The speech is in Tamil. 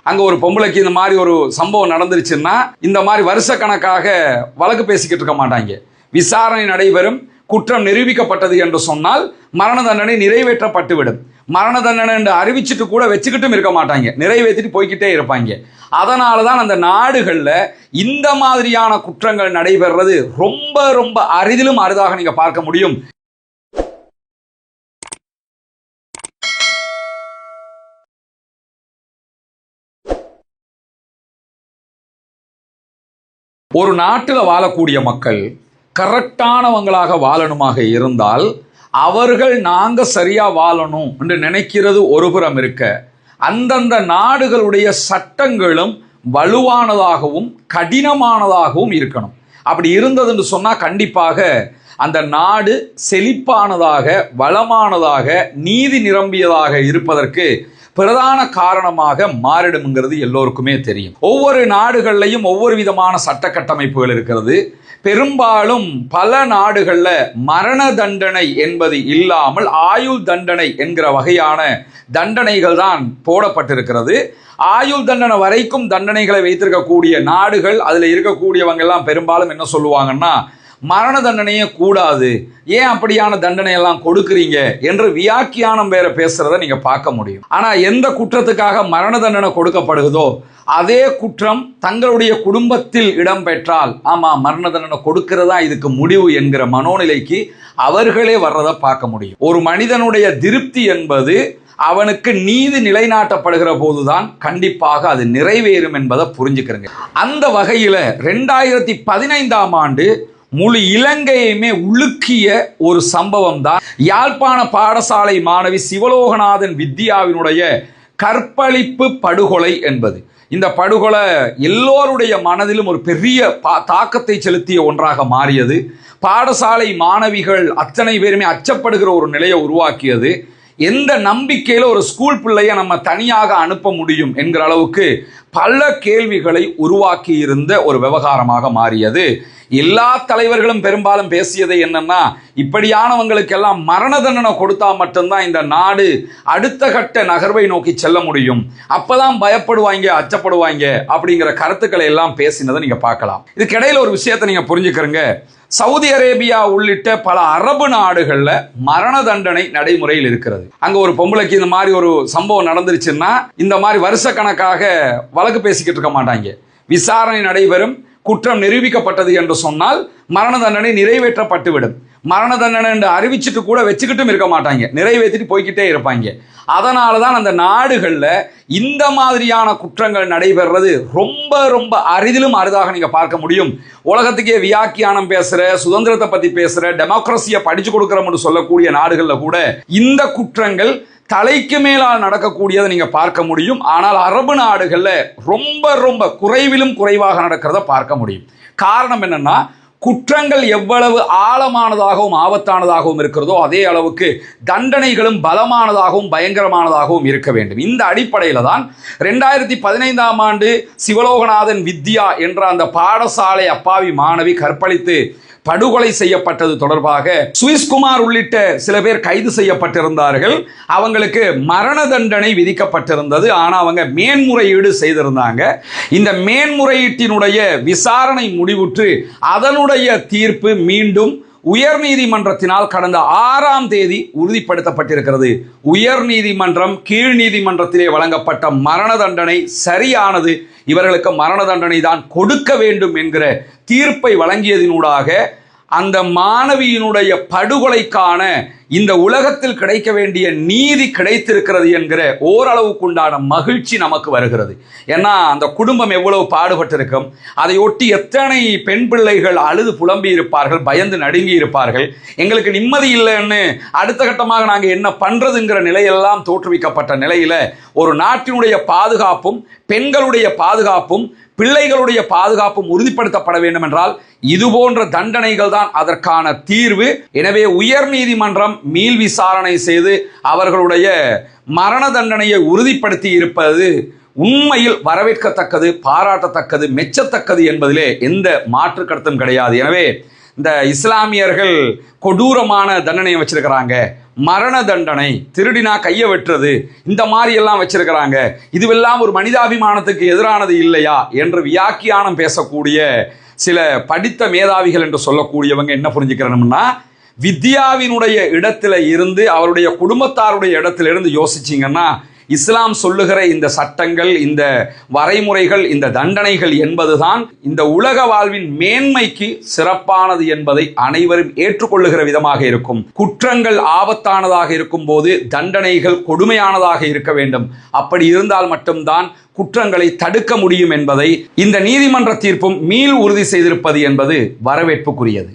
அங்க ஒரு பொம்பளைக்கு இந்த மாதிரி ஒரு சம்பவம் நடந்துருச்சுன்னா இந்த மாதிரி வருஷ கணக்காக வழக்கு பேசிக்கிட்டு இருக்க மாட்டாங்க. விசாரணை நடைபெறும், குற்றம் நிரூபிக்கப்பட்டது என்று சொன்னால் மரண தண்டனை நிறைவேற்றப்பட்டுவிடும். மரண தண்டனை என்று அறிவிச்சுட்டு கூட வச்சுக்கிட்டும் இருக்க மாட்டாங்க, நிறைவேற்றிட்டு போய்கிட்டே இருப்பாங்க. அதனால தான் அந்த நாடுகளில் இந்த மாதிரியான குற்றங்கள் நடைபெறுறது ரொம்ப ரொம்ப அரிதிலும் அரிதாக நீங்க பார்க்க முடியும். ஒரு நாட்டில் வாழக்கூடிய மக்கள் கரெக்டானவங்களாக வாழணுமாக இருந்தால் அவர்கள் நாங்க சரியா வாழணும் என்று நினைக்கிறது ஒருபுறம் இருக்க, அந்தந்த நாடுகளுடைய சட்டங்களும் வலுவானதாகவும் கடினமானதாகவும் இருக்கணும். அப்படி இருந்ததுன்னு சொன்னா கண்டிப்பாக அந்த நாடு செழிப்பானதாக, வளமானதாக, நீதி நிரம்பியதாக இருப்பதற்கு பிரதான காரணமாக மாறிடும்ங்கிறது எல்லோருக்குமே தெரியும். ஒவ்வொரு நாடுகள்லையும் ஒவ்வொரு விதமான சட்ட கட்டமைப்புகள் இருக்கிறது. பெரும்பாலும் பல நாடுகளில் மரண தண்டனை என்பது இல்லாமல் ஆயுள் தண்டனை என்கிற வகையான தண்டனைகள் தான் போடப்பட்டிருக்கிறது. ஆயுள் தண்டனை வரைக்கும் தண்டனைகளை வைத்திருக்கக்கூடிய நாடுகள், அதில் இருக்கக்கூடியவங்க எல்லாம் பெரும்பாலும் என்ன சொல்லுவாங்கன்னா, மரண தண்டனையே கூடாது, ஏன் அப்படியான தண்டனை எல்லாம் கொடுக்குறீங்க என்று வியாக்கியானம் வேற பேசுறத நீங்க பார்க்க முடியும். ஆனா எந்த குற்றத்துக்காக மரண தண்டனை கொடுக்கப்படுகிறதோ அதே குற்றம் தங்களுடைய குடும்பத்தில் இடம்பெற்றால் ஆமா மரண தண்டனை கொடுக்கிறதா இதுக்கு முடிவு என்கிற மனோநிலைக்கு அவர்களே வர்றதை பார்க்க முடியும். ஒரு மனிதனுடைய திருப்தி என்பது அவனுக்கு நீதி நிலைநாட்டப்படுகிற போதுதான் கண்டிப்பாக அது நிறைவேறும் என்பதை புரிஞ்சுக்கிறங்க. அந்த வகையில 2015ஆம் ஆண்டு முழு இலங்கையுமே உலுக்கிய ஒரு சம்பவம் தான் யாழ்ப்பாண பாடசாலை மாணவி சிவலோகநாதன் வித்யாவினுடைய கற்பழிப்பு படுகொலை என்பது. இந்த படுகொலை எல்லோருடைய மனதிலும் ஒரு பெரிய தாக்கத்தை செலுத்திய ஒன்றாக மாறியது. பாடசாலை மாணவிகள் அத்தனை பேருமே அச்சப்படுகிற ஒரு நிலையை உருவாக்கியது. எந்த நம்பிக்கையில ஒரு ஸ்கூல் பிள்ளைய நம்ம தனியாக அனுப்ப முடியும் என்கிற அளவுக்கு பல கேள்விகளை உருவாக்கி இருந்த ஒரு விவகாரமாக மாறியது. எல்லா தலைவர்களும் பெரும்பாலும் பேசியது என்னன்னா, இப்படியானவங்களுக்கெல்லாம் மரண தண்டனை கொடுத்தா மட்டும்தான் இந்த நாடு அடுத்த கட்ட நகர்வை நோக்கி செல்ல முடியும், அப்பதான் பயப்படுவாங்க, அச்சப்படுவாங்க அப்படிங்கிற கருத்துக்களை எல்லாம் பேசினதை நீங்க பார்க்கலாம். இதுக்கிடையில ஒரு விஷயத்தை நீங்க புரிஞ்சுக்கிறங்க. சவுதி அரேபியா உள்ளிட்ட பல அரபு நாடுகள்ல மரண தண்டனை நடைமுறையில் இருக்கிறது. அங்க ஒரு பொம்பளைக்கு இந்த மாதிரி ஒரு சம்பவம் நடந்துருச்சுன்னா இந்த மாதிரி வருஷ கணக்காக வழக்கு பேசிக்கிட்டு இருக்க மாட்டாங்க. விசாரணை நடைபெறும், குற்றம் நிரூபிக்கப்பட்டது என்று சொன்னால் மரண தண்டனை நிறைவேற்றப்பட்டுவிடும். மரண தண்டனை என்று அறிவிச்சுட்டு கூட வச்சுக்கிட்டும் இருக்க மாட்டாங்க, நிறைவேற்றிட்டு போய்கிட்டே இருப்பாங்க. அதனால தான் அந்த நாடுகளில் இந்த மாதிரியான குற்றங்கள் நடைபெறுறது ரொம்ப ரொம்ப அரிதிலும் அரிதாக நீங்க பார்க்க முடியும். உலகத்துக்கே வியாக்கியானம் பேசுற, சுதந்திரத்தை பத்தி பேசுற, டெமோக்ரஸியை படிச்சு கொடுக்கிறோம்னு சொல்லக்கூடிய நாடுகளில் கூட இந்த குற்றங்கள் தலைக்கு மேலால் நடக்கக்கூடியதை நீங்க பார்க்க முடியும். ஆனால் அரபு நாடுகள்ல ரொம்ப ரொம்ப குறைவிலும் குறைவாக நடக்கிறத பார்க்க முடியும். காரணம் என்னன்னா, குற்றங்கள் எவ்வளவு ஆழமானதாகவும் ஆபத்தானதாகவும் இருக்கிறதோ அதே அளவுக்கு தண்டனைகளும் பலமானதாகவும் பயங்கரமானதாகவும் இருக்க வேண்டும். இந்த அடிப்படையில் தான் 2015ஆம் ஆண்டு சிவலோகநாதன் வித்யா என்ற அந்த பாடசாலை அப்பாவி மாணவி கற்பழித்து படுகொலை செய்யப்பட்டது தொடர்பாக சுவிஸ்குமார் உள்ளிட்ட சில பேர் கைது செய்யப்பட்டிருந்தார்கள். அவங்களுக்கு மரண தண்டனை விதிக்கப்பட்டிருந்தது. ஆனால் அவங்க மேன்முறையீடு செய்திருந்தாங்க. இந்த மேன்முறையீட்டினுடைய விசாரணை முடிவுற்று அதனுடைய தீர்ப்பு மீண்டும் உயர் நீதிமன்றத்தினால் கடந்த 6ஆம் தேதி உறுதிப்படுத்தப்பட்டிருக்கிறது. உயர் நீதிமன்றம் கீழ் நீதிமன்றத்திலே வழங்கப்பட்ட மரண தண்டனை சரியானது, இவர்களுக்கு மரண தண்டனை தான் கொடுக்க வேண்டும் என்கிற தீர்ப்பை வழங்கியதினூடாக அந்த மாணவியினுடைய படுகொலைக்கான இந்த உலகத்தில் கிடைக்க வேண்டிய நீதி கிடைத்திருக்கிறது என்கிற ஓரளவுக்குண்டான மகிழ்ச்சி நமக்கு வருகிறது. ஏன்னா அந்த குடும்பம் எவ்வளவு பாடுபட்டிருக்கும், அதை ஒட்டி எத்தனை பெண் பிள்ளைகள் அழுது புலம்பி இருப்பார்கள், பயந்து நடுங்கி இருப்பார்கள். எங்களுக்கு நிம்மதி இல்லைன்னு அடுத்த கட்டமாக நாங்கள் என்ன பண்றதுங்கிற நிலையெல்லாம் தோற்றுவிக்கப்பட்ட நிலையில ஒரு நாட்டினுடைய பாதுகாப்பும் பெண்களுடைய பாதுகாப்பும் பிள்ளைகளுடைய பாதுகாப்பும் உறுதிப்படுத்தப்பட வேண்டும் என்றால் இது போன்ற தண்டனைகள் தான் அதற்கான தீர்வு. எனவே உயர் நீதிமன்றம் மீள் விசாரணை செய்து அவர்களுடைய மரண தண்டனையை உறுதிப்படுத்தி இருப்பது உண்மையில் வரவேற்கத்தக்கது, பாராட்டத்தக்கது, மெச்சத்தக்கது என்பதிலே எந்த மாற்று கருத்தும் கிடையாது. எனவே இந்த இஸ்லாமியர்கள் கொடூரமான தண்டனையை வச்சிருக்கிறாங்க, மரண தண்டனை, திருடினா கையை வெட்டுறது, இந்த மாதிரி எல்லாம் வச்சிருக்கிறாங்க. இதுவெல்லாம் ஒரு மனிதாபிமானத்துக்கு எதிரானது இல்லையா என்று வியாக்கியானம் பேசக்கூடிய சில படித்த மேதாவிகள் என்று சொல்லக்கூடியவங்க என்ன புரிஞ்சுக்கிறோம்னா, வித்யாவினுடைய இடத்துல இருந்து அவருடைய குடும்பத்தாருடைய இடத்துல இருந்து யோசிச்சிங்கன்னா இஸ்லாம் சொல்லுகிற இந்த சட்டங்கள், இந்த வரைமுறைகள், இந்த தண்டனைகள் என்பதுதான் இந்த உலக வாழ்வின் மேன்மைக்கு சிறப்பானது என்பதை அனைவரும் ஏற்றுக்கொள்ளுகிற விதமாக இருக்கும். குற்றங்கள் ஆபத்தானதாக இருக்கும் போது தண்டனைகள் கொடுமையானதாக இருக்க வேண்டும். அப்படி இருந்தால் மட்டும்தான் குற்றங்களை தடுக்க முடியும் என்பதை இந்த நீதிமன்ற தீர்ப்பும் மீள் உறுதி செய்திருப்பது என்பது வரவேற்புக்குரியது.